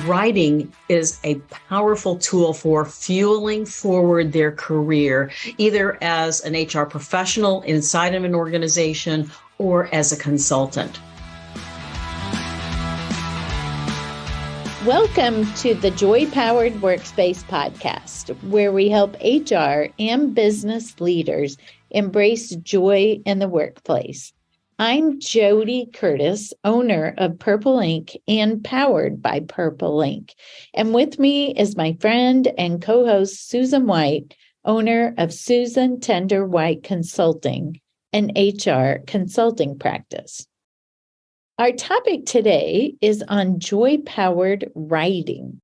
Writing is a powerful tool for fueling forward their career, either as an HR professional inside of an organization or as a consultant. Welcome to the Joy Powered Workspace podcast, where we help HR and business leaders embrace joy in the workplace. I'm JoDee Curtis, owner of Purple Ink and powered by Purple Ink. And with me is my friend and co-host Susan White, owner of Susan Tender White Consulting, an HR consulting practice. Our topic today is on joy-powered writing.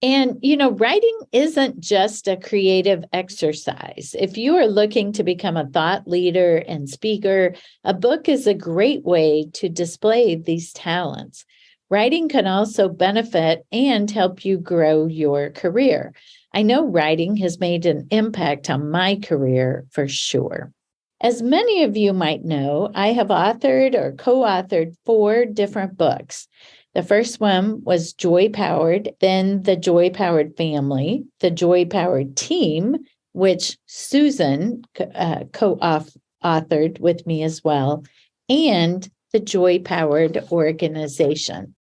And, writing isn't just a creative exercise. If you are looking to become a thought leader and speaker, a book is a great way to display these talents. Writing can also benefit and help you grow your career. I know writing has made an impact on my career for sure. As many of you might know, I have authored or co-authored 4 different books. The first one was Joy Powered, then the Joy Powered Family, the Joy Powered Team, which Susan co-authored with me as well, and the Joy Powered Organization.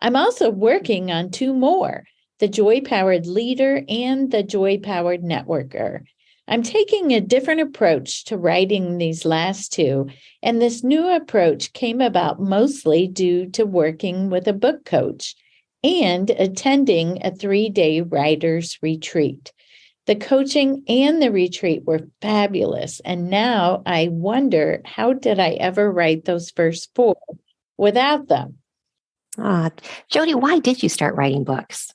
I'm also working on 2 more, the Joy Powered Leader and the Joy Powered Networker. I'm taking a different approach to writing these last 2, and this new approach came about mostly due to working with a book coach and attending a 3-day writer's retreat. The coaching and the retreat were fabulous, and now I wonder, how did I ever write those first 4 without them? JoDee, why did you start writing books?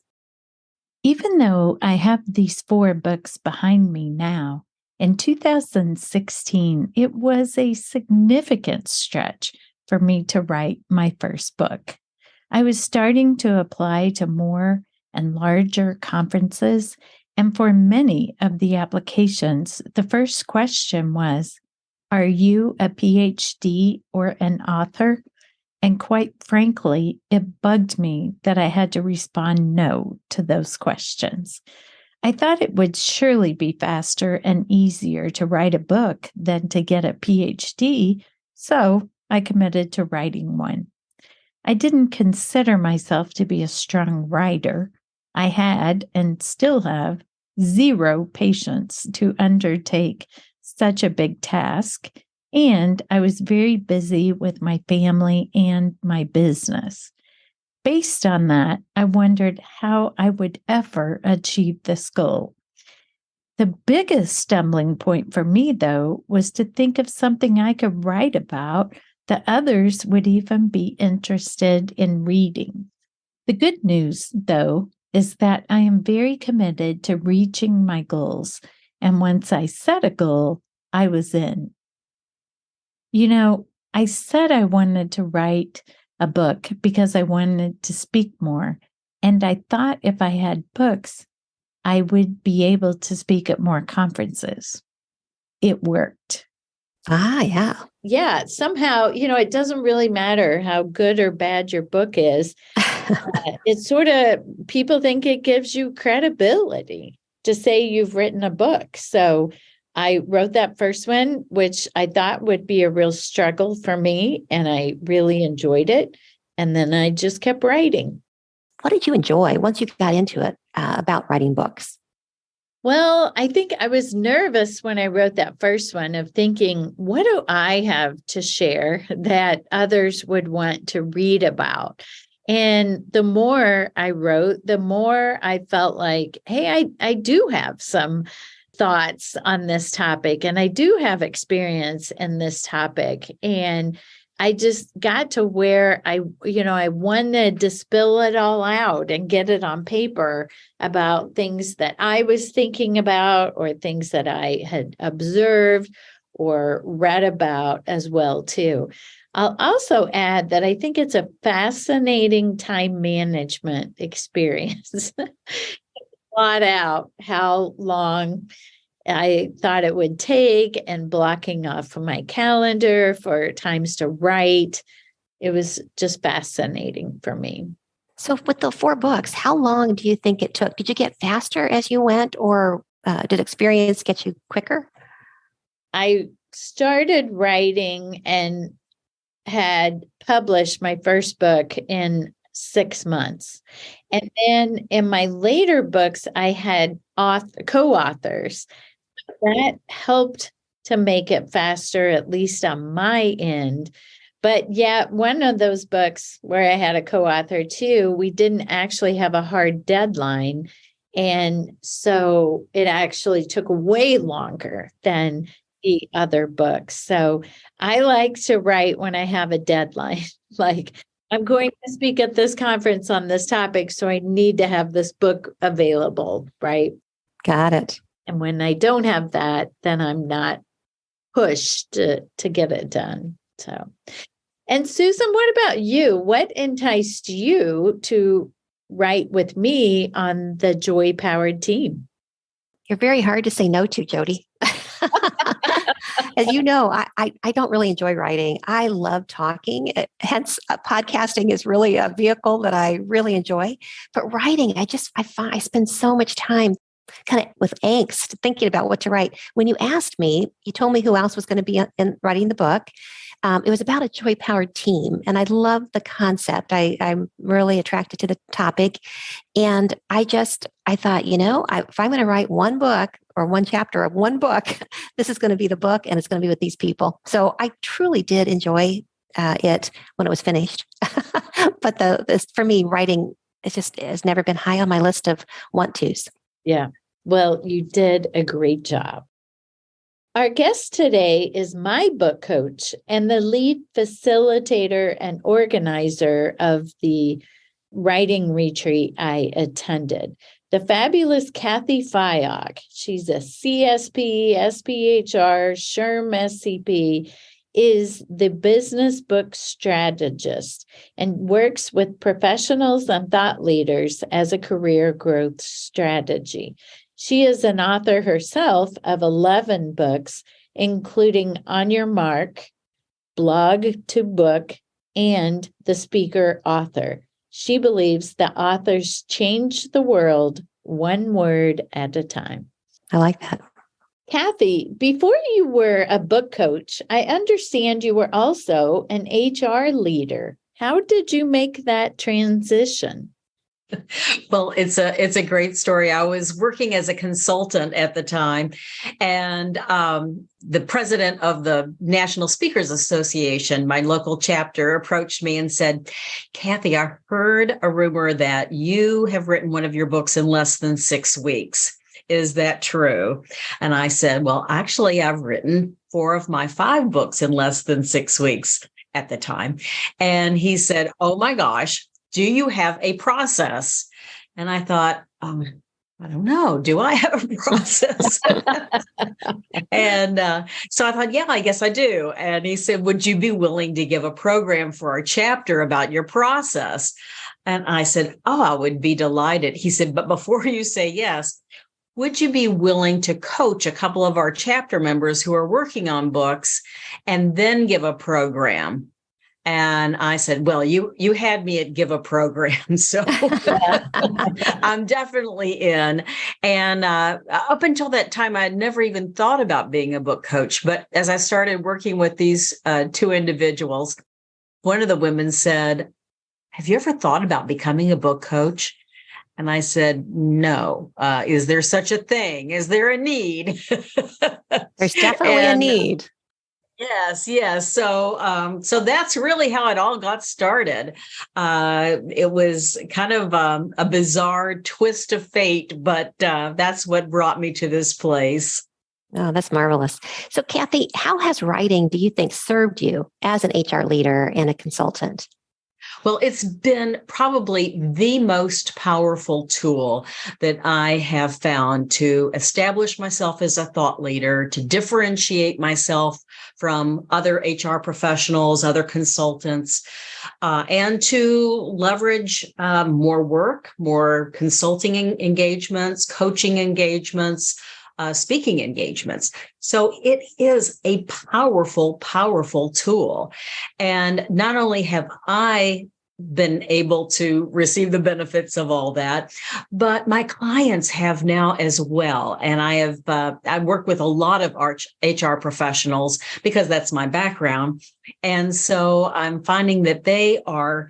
Even though I have these 4 books behind me now, in 2016, it was a significant stretch for me to write my first book. I was starting to apply to more and larger conferences, and for many of the applications, the first question was, "Are you a PhD or an author?" And quite frankly, it bugged me that I had to respond no to those questions. I thought it would surely be faster and easier to write a book than to get a PhD, so I committed to writing one. I didn't consider myself to be a strong writer. I had, and still have, 0 patience to undertake such a big task. And I was very busy with my family and my business. Based on that, I wondered how I would ever achieve this goal. The biggest stumbling point for me, though, was to think of something I could write about that others would even be interested in reading. The good news, though, is that I am very committed to reaching my goals. And once I set a goal, I was in. I said I wanted to write a book because I wanted to speak more. And I thought if I had books, I would be able to speak at more conferences. It worked. Yeah. Yeah, somehow, it doesn't really matter how good or bad your book is. It's sort of, people think it gives you credibility to say you've written a book. So I wrote that first one, which I thought would be a real struggle for me, and I really enjoyed it. And then I just kept writing. What did you enjoy once you got into it about writing books? Well, I think I was nervous when I wrote that first one of thinking, what do I have to share that others would want to read about? And the more I wrote, the more I felt like, hey, I do have some thoughts on this topic, and I do have experience in this topic. And I just got to where I wanted to spill it all out and get it on paper about things that I was thinking about or things that I had observed or read about as well, too. I'll also add that I think it's a fascinating time management experience. Plot out how long I thought it would take and blocking off from my calendar for times to write. It was just fascinating for me. So with the 4 books, how long do you think it took? Did you get faster as you went, or did experience get you quicker? I started writing and had published my first book in 6 months. And then in my later books, I had co-authors. That helped to make it faster, at least on my end. But yeah, one of those books where I had a co-author too, we didn't actually have a hard deadline. And so it actually took way longer than the other books. So I like to write when I have a deadline. Like, I'm going to speak at this conference on this topic, so I need to have this book available, right? Got it. And when I don't have that, then I'm not pushed to get it done. So, and Susan, what about you? What enticed you to write with me on the Joy Powered team? You're very hard to say no to, JoDee. As you know, I don't really enjoy writing. I love talking. Hence, podcasting is really a vehicle that I really enjoy. But writing, I spend so much time kind of with angst thinking about what to write. When you asked me, you told me who else was going to be in writing the book. It was about a joy-powered team, and I love the concept. I'm really attracted to the topic, and I thought, if I'm going to write one book or one chapter of one book, this is going to be the book, and it's going to be with these people. So I truly did enjoy it when it was finished. But for me, writing has never been high on my list of want-tos. Yeah. Well, you did a great job. Our guest today is my book coach and the lead facilitator and organizer of the writing retreat I attended. The fabulous Cathy Fyock. She's a CSP, SPHR, SHRM SCP, is the business book strategist and works with professionals and thought leaders as a career growth strategy. She is an author herself of 11 books, including On Your Mark, Blog to Book, and The Speaker Author. She believes that authors change the world one word at a time. I like that. Cathy, before you were a book coach, I understand you were also an HR leader. How did you make that transition? Well, it's a great story. I was working as a consultant at the time, and the president of the National Speakers Association, my local chapter, approached me and said, "Cathy, I heard a rumor that you have written one of your books in less than 6 weeks. Is that true?" And I said, "Well, actually, I've written 4 of my 5 books in less than 6 weeks at the time." And he said, "Oh my gosh, do you have a process?" And I thought, I don't know. Do I have a process? And so I thought, yeah, I guess I do. And he said, "Would you be willing to give a program for our chapter about your process?" And I said, "Oh, I would be delighted." He said, "But before you say yes, would you be willing to coach a couple of our chapter members who are working on books and then give a program?" And I said, "Well, you had me at give a program, so I'm definitely in." And up until that time, I had never even thought about being a book coach. But as I started working with these 2 individuals, one of the women said, "Have you ever thought about becoming a book coach?" And I said, "No. Is there such a thing? Is there a need?" There's definitely a need. Yes. So that's really how it all got started. It was kind of a bizarre twist of fate, but that's what brought me to this place. Oh, that's marvelous. So, Cathy, how has writing, do you think, served you as an HR leader and a consultant? Well, it's been probably the most powerful tool that I have found to establish myself as a thought leader, to differentiate myself from other HR professionals, other consultants, and to leverage more work, more consulting engagements, coaching engagements, speaking engagements. So it is a powerful, powerful tool. And not only have I been able to receive the benefits of all that, but my clients have now as well. And I work with a lot of HR professionals because that's my background. And so I'm finding that they are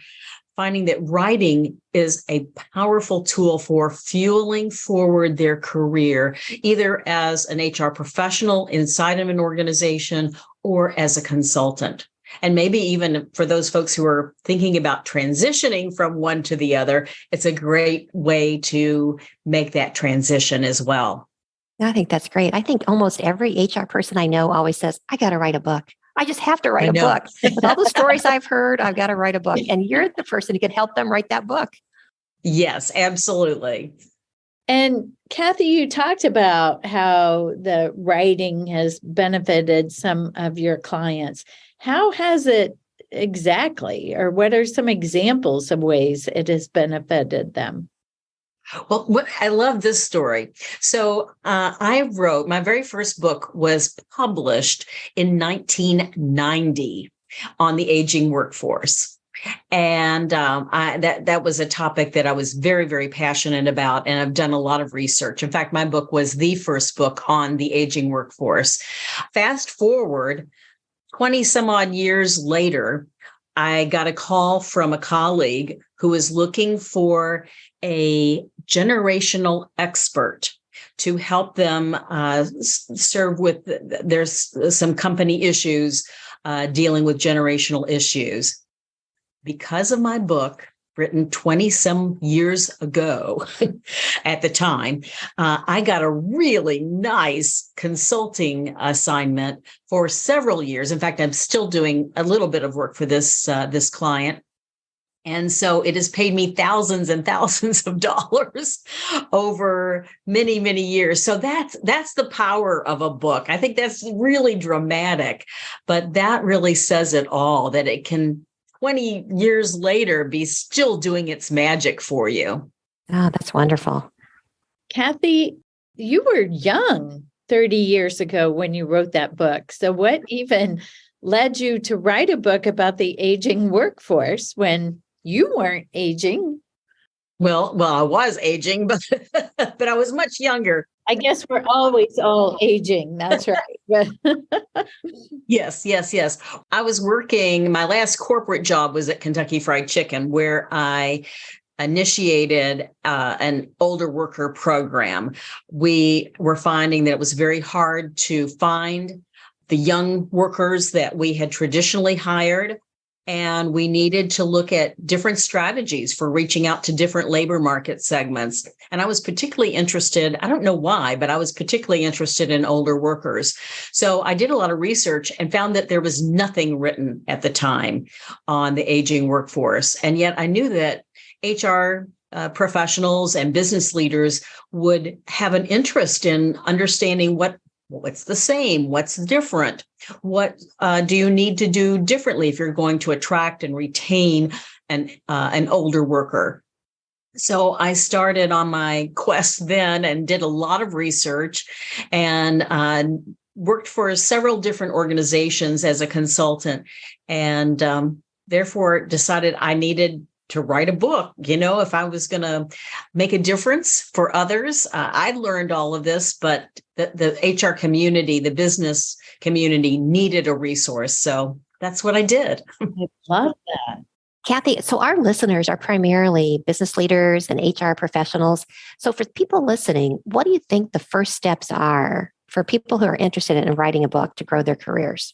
finding that writing is a powerful tool for fueling forward their career, either as an HR professional inside of an organization or as a consultant. And maybe even for those folks who are thinking about transitioning from one to the other, it's a great way to make that transition as well. I think that's great. I think almost every HR person I know always says, I got to write a book. I just have to write a book. With all the stories I've heard, I've got to write a book. And you're the person who can help them write that book. Yes, absolutely. And Cathy, you talked about how the writing has benefited some of your clients. How has it exactly, or what are some examples of ways it has benefited them? Well, I love this story. So I wrote, my very first book was published in 1990 on the aging workforce. And that was a topic that I was very, very passionate about. And I've done a lot of research. In fact, my book was the first book on the aging workforce. Fast forward 20 some odd years later, I got a call from a colleague who was looking for a generational expert to help them serve with, there's some company issues dealing with generational issues. Because of my book, written 20 some years ago at the time, I got a really nice consulting assignment for several years. In fact, I'm still doing a little bit of work for this client. And so it has paid me thousands and thousands of dollars over many, many years. So that's the power of a book. I think that's really dramatic, but that really says it all, that it can 20 years later be still doing its magic for you. Oh, that's wonderful. Cathy, you were young 30 years ago when you wrote that book. So what even led you to write a book about the aging workforce when you weren't aging? Well, I was aging, but I was much younger. I guess we're always all aging. That's right. Yes. I was working, my last corporate job was at Kentucky Fried Chicken, where I initiated an older worker program. We were finding that it was very hard to find the young workers that we had traditionally hired. And we needed to look at different strategies for reaching out to different labor market segments. And I was particularly interested, I don't know why, but I was particularly interested in older workers. So I did a lot of research and found that there was nothing written at the time on the aging workforce. And yet I knew that HR professionals and business leaders would have an interest in understanding what's the same, what's different, what do you need to do differently if you're going to attract and retain an older worker. So I started on my quest then and did a lot of research and worked for several different organizations as a consultant, and therefore decided I needed to write a book. If I was going to make a difference for others, I learned all of this, but the HR community, the business community needed a resource. So that's what I did. I love that. Cathy, so our listeners are primarily business leaders and HR professionals. So for people listening, what do you think the first steps are for people who are interested in writing a book to grow their careers?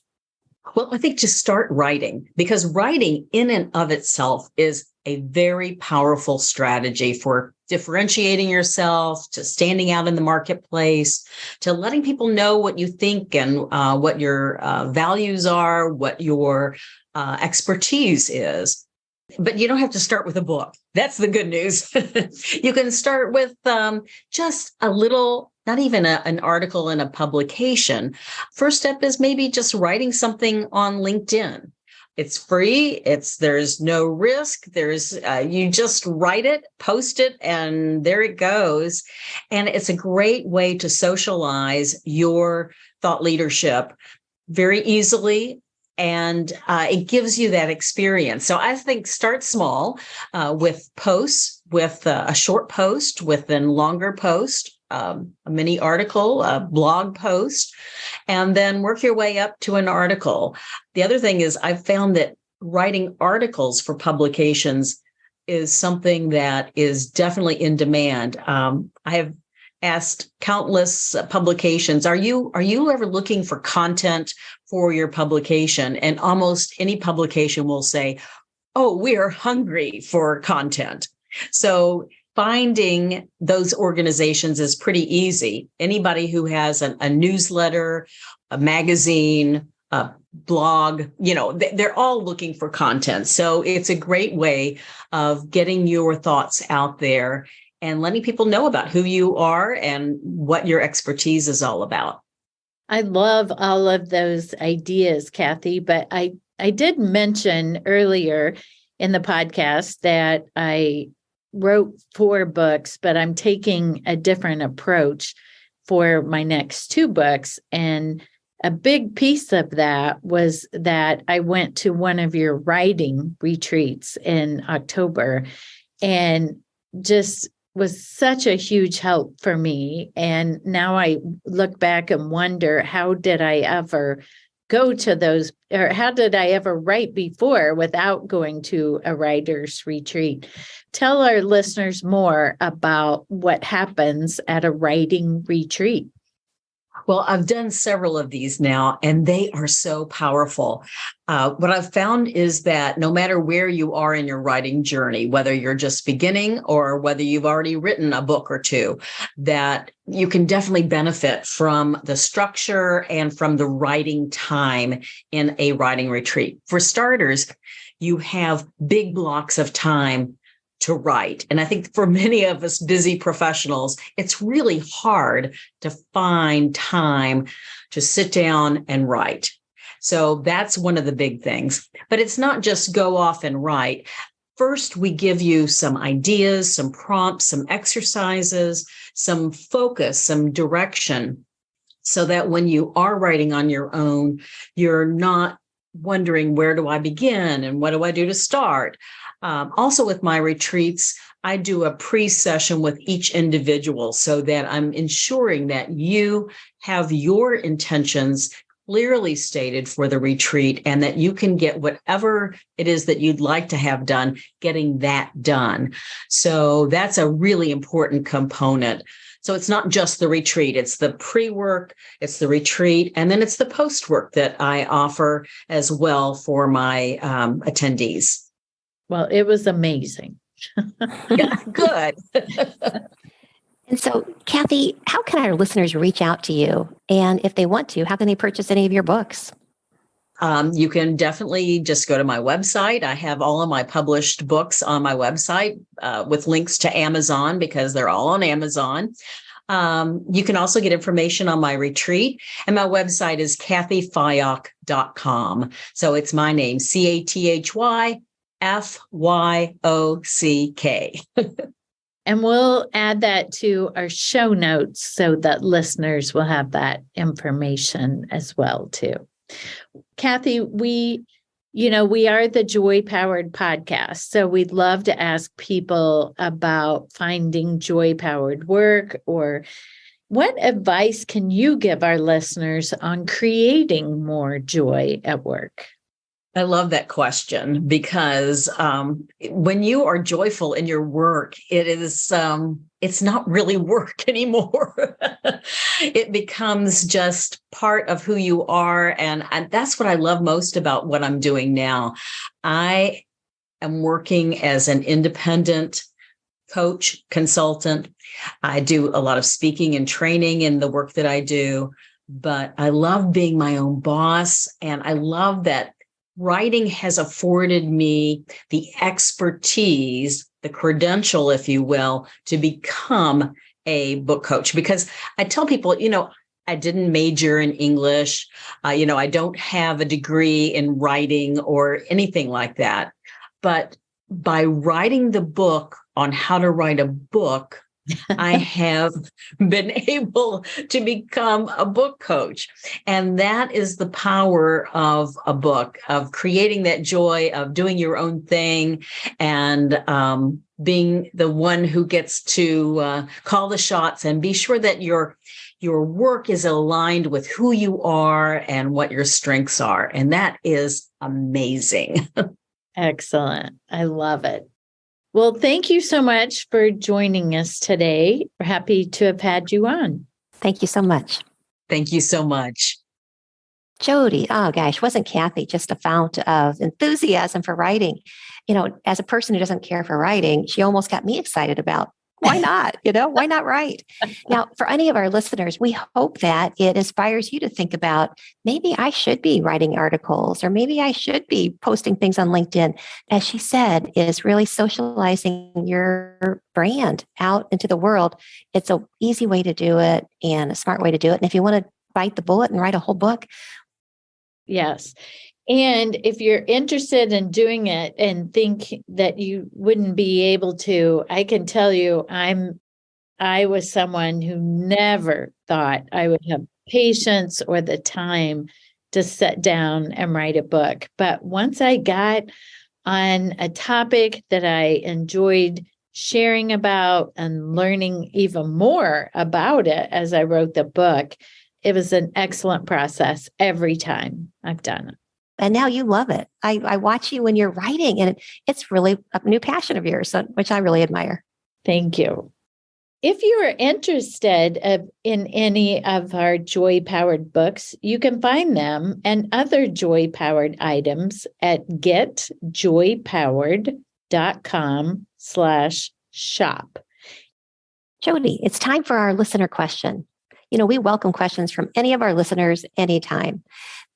Well, I think just start writing, because writing in and of itself is a very powerful strategy for differentiating yourself, to standing out in the marketplace, to letting people know what you think and what your values are, what your expertise is. But you don't have to start with a book. That's the good news. You can start with just a little, not even an article in a publication. First step is maybe just writing something on LinkedIn. It's free. There's no risk. You just write it, post it, and there it goes. And it's a great way to socialize your thought leadership very easily. And it gives you that experience. So I think start small with posts, with a short post, with a longer post, a mini article, a blog post, and then work your way up to an article. The other thing is I've found that writing articles for publications is something that is definitely in demand. I have asked countless publications, are you ever looking for content for your publication? And almost any publication will say, oh, we are hungry for content. So finding those organizations is pretty easy. Anybody who has a newsletter, a magazine, a blog, they're all looking for content. So it's a great way of getting your thoughts out there and letting people know about who you are and what your expertise is all about. I love all of those ideas, Cathy, but I did mention earlier in the podcast that I wrote 4 books, but I'm taking a different approach for my next 2 books. And a big piece of that was that I went to one of your writing retreats in October and just was such a huge help for me. And now I look back and wonder, how did I ever go to those, or how did I ever write before without going to a writer's retreat? Tell our listeners more about what happens at a writing retreat. Well, I've done several of these now, and they are so powerful. What I've found is that no matter where you are in your writing journey, whether you're just beginning or whether you've already written a book or 2, that you can definitely benefit from the structure and from the writing time in a writing retreat. For starters, you have big blocks of time to write. And I think for many of us busy professionals, it's really hard to find time to sit down and write. So that's one of the big things. But it's not just go off and write. First, we give you some ideas, some prompts, some exercises, some focus, some direction, so that when you are writing on your own, you're not wondering, where do I begin and what do I do to start? Also with my retreats, I do a pre-session with each individual so that I'm ensuring that you have your intentions clearly stated for the retreat and that you can get whatever it is that you'd like to have done, getting that done. So that's a really important component. So it's not just the retreat, it's the pre-work, it's the retreat, and then it's the post-work that I offer as well for my attendees. Well, it was amazing. Yeah, good. And so, Cathy, how can our listeners reach out to you? And if they want to, how can they purchase any of your books? You can definitely just go to my website. I have all of my published books on my website with links to Amazon because they're all on Amazon. You can also get information on my retreat, and my website is cathyfyock.com. So it's my name, CathyFyock. And we'll add that to our show notes so that listeners will have that information as well, too. Cathy, we are the Joy Powered Podcast. So we'd love to ask people about finding joy powered work, or what advice can you give our listeners on creating more joy at work? I love that question because when you are joyful in your work, it's not really work anymore. It becomes just part of who you are. And that's what I love most about what I'm doing now. I am working as an independent coach, consultant. I do a lot of speaking and training in the work that I do, but I love being my own boss. And I love that writing has afforded me the expertise, the credential, if you will, to become a book coach. Because I tell people, I didn't major in English. I don't have a degree in writing or anything like that. But by writing the book on how to write a book, I have been able to become a book coach. And that is the power of a book, of creating that joy of doing your own thing and being the one who gets to call the shots and be sure that your work is aligned with who you are and what your strengths are. And that is amazing. Excellent. I love it. Well, thank you so much for joining us today. We're happy to have had you on. Thank you so much. Thank you so much. JoDee, oh gosh, wasn't Cathy just a fount of enthusiasm for writing? As a person who doesn't care for writing, she almost got me excited about why not? Why not write? Now, for any of our listeners, we hope that it inspires you to think about maybe I should be writing articles or maybe I should be posting things on LinkedIn. As she said, is really socializing your brand out into the world. It's an easy way to do it and a smart way to do it. And if you want to bite the bullet and write a whole book. Yes. And if you're interested in doing it and think that you wouldn't be able to, I can tell you, I was someone who never thought I would have patience or the time to sit down and write a book. But once I got on a topic that I enjoyed sharing about and learning even more about it as I wrote the book, it was an excellent process every time I've done it. And now you love it. I watch you when you're writing, and it's really a new passion of yours, which I really admire. Thank you. If you are interested in any of our Joy-powered books, you can find them and other Joy-powered items at getjoypowered.com/shop. JoDee, it's time for our listener question. We welcome questions from any of our listeners anytime.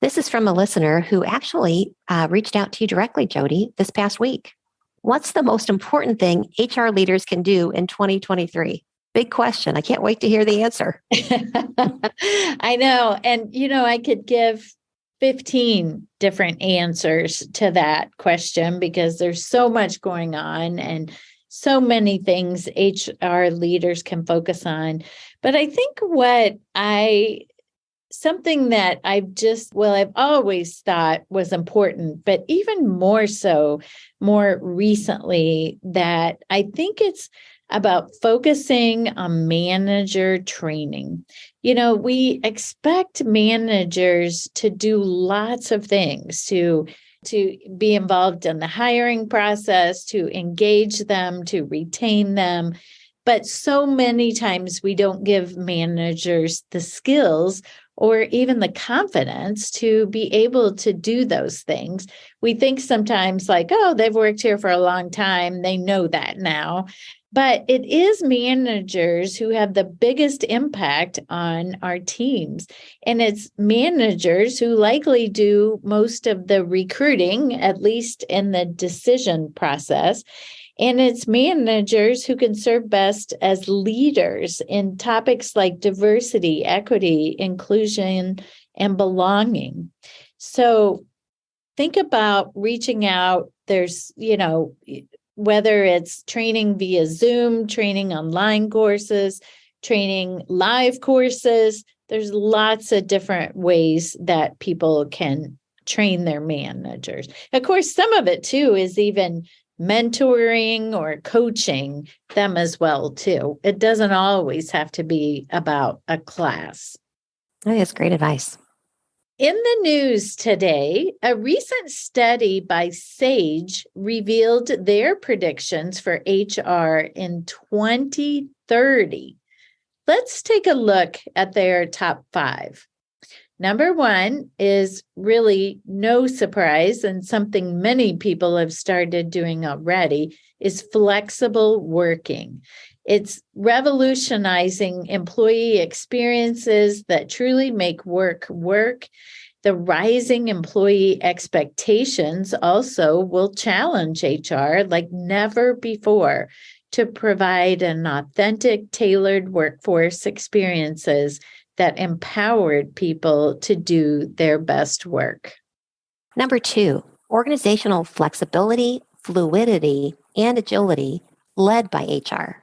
This is from a listener who actually reached out to you directly, JoDee, this past week. What's the most important thing HR leaders can do in 2023? Big question. I can't wait to hear the answer. I know. And, I could give 15 different answers to that question because there's so much going on and so many things HR leaders can focus on. But I think something that I've always thought was important, but even more so more recently, that I think it's about focusing on manager training. We expect managers to do lots of things, to be involved in the hiring process, to engage them, to retain them. But so many times we don't give managers the skills or even the confidence to be able to do those things. We think sometimes like, oh, they've worked here for a long time. They know that now. But it is managers who have the biggest impact on our teams. And it's managers who likely do most of the recruiting, at least in the decision process. And it's managers who can serve best as leaders in topics like diversity, equity, inclusion, and belonging. So think about reaching out. There's, whether it's training via Zoom, training online courses, training live courses, there's lots of different ways that people can train their managers. Of course, some of it too is even mentoring or coaching them as well too. It doesn't always have to be about a class. I think that's great advice. In the news today, a recent study by Sage revealed their predictions for HR in 2030. Let's take a look at their top 5. Number 1 is really no surprise, and something many people have started doing already, is flexible working. It's revolutionizing employee experiences that truly make work work. The rising employee expectations also will challenge HR like never before to provide an authentic, tailored workforce experiences that empowered people to do their best work. Number 2, organizational flexibility, fluidity, and agility led by HR.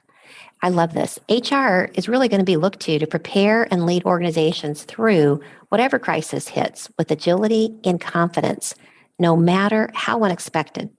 I love this. HR is really going to be looked to prepare and lead organizations through whatever crisis hits with agility and confidence, no matter how unexpected.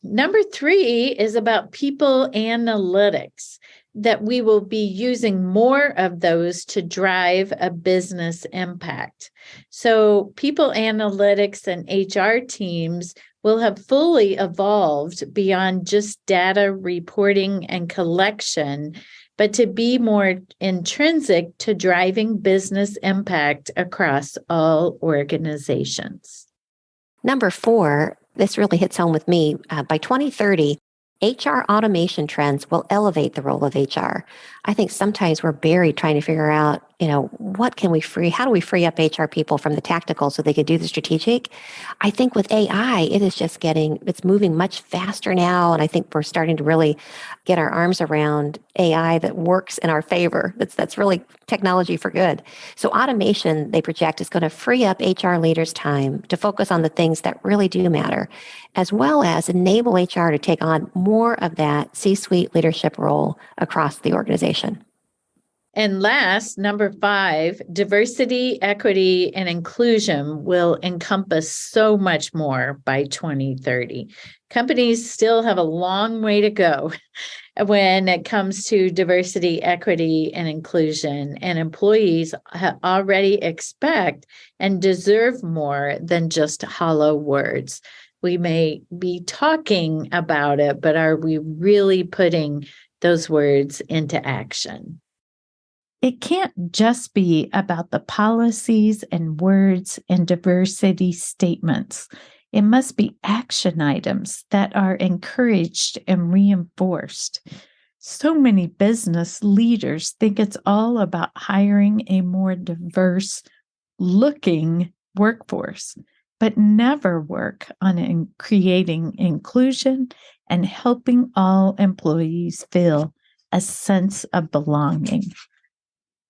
Number 3 is about people analytics, that we will be using more of those to drive a business impact. So people analytics and HR teams will have fully evolved beyond just data reporting and collection, but to be more intrinsic to driving business impact across all organizations. Number 4, this really hits home with me. By 2030, HR automation trends will elevate the role of HR. I think sometimes we're buried trying to figure out, how do we free up HR people from the tactical so they can do the strategic? I think with AI, it's moving much faster now. And I think we're starting to really get our arms around AI that works in our favor. That's really technology for good. So automation, they project, is going to free up HR leaders' time to focus on the things that really do matter, as well as enable HR to take on more of that C-suite leadership role across the organization. And last, number 5, diversity, equity, and inclusion will encompass so much more by 2030. Companies still have a long way to go when it comes to diversity, equity, and inclusion, and employees already expect and deserve more than just hollow words. We may be talking about it, but are we really putting those words into action? It can't just be about the policies and words and diversity statements. It must be action items that are encouraged and reinforced. So many business leaders think it's all about hiring a more diverse looking workforce, but never work on creating inclusion and helping all employees feel a sense of belonging.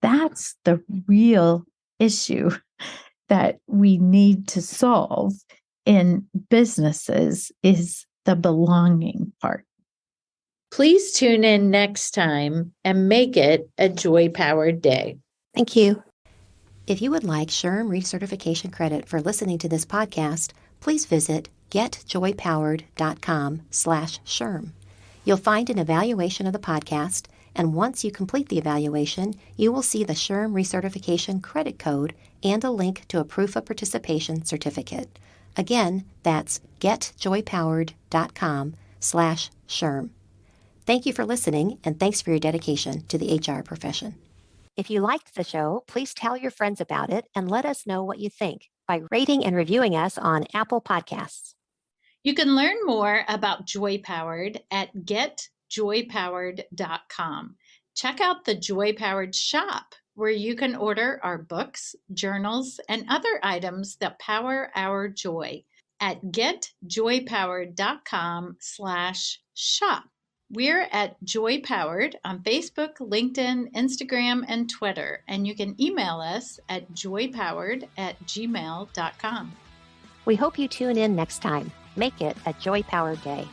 That's the real issue that we need to solve in businesses, is the belonging part. Please tune in next time and make it a joy-powered day. Thank you. If you would like SHRM recertification credit for listening to this podcast, please visit getjoypowered.com/SHRM. You'll find an evaluation of the podcast, and once you complete the evaluation, you will see the SHRM recertification credit code and a link to a proof of participation certificate. Again, that's getjoypowered.com/SHRM. Thank you for listening, and thanks for your dedication to the HR profession. If you liked the show, please tell your friends about it and let us know what you think by rating and reviewing us on Apple Podcasts. You can learn more about Joy Powered at getjoypowered.com. Check out the Joy Powered shop, where you can order our books, journals, and other items that power our joy at getjoypowered.com/shop. We're at Joy Powered on Facebook, LinkedIn, Instagram, and Twitter, and you can email us at joypowered@gmail.com. We hope you tune in next time. Make it a joy-powered day.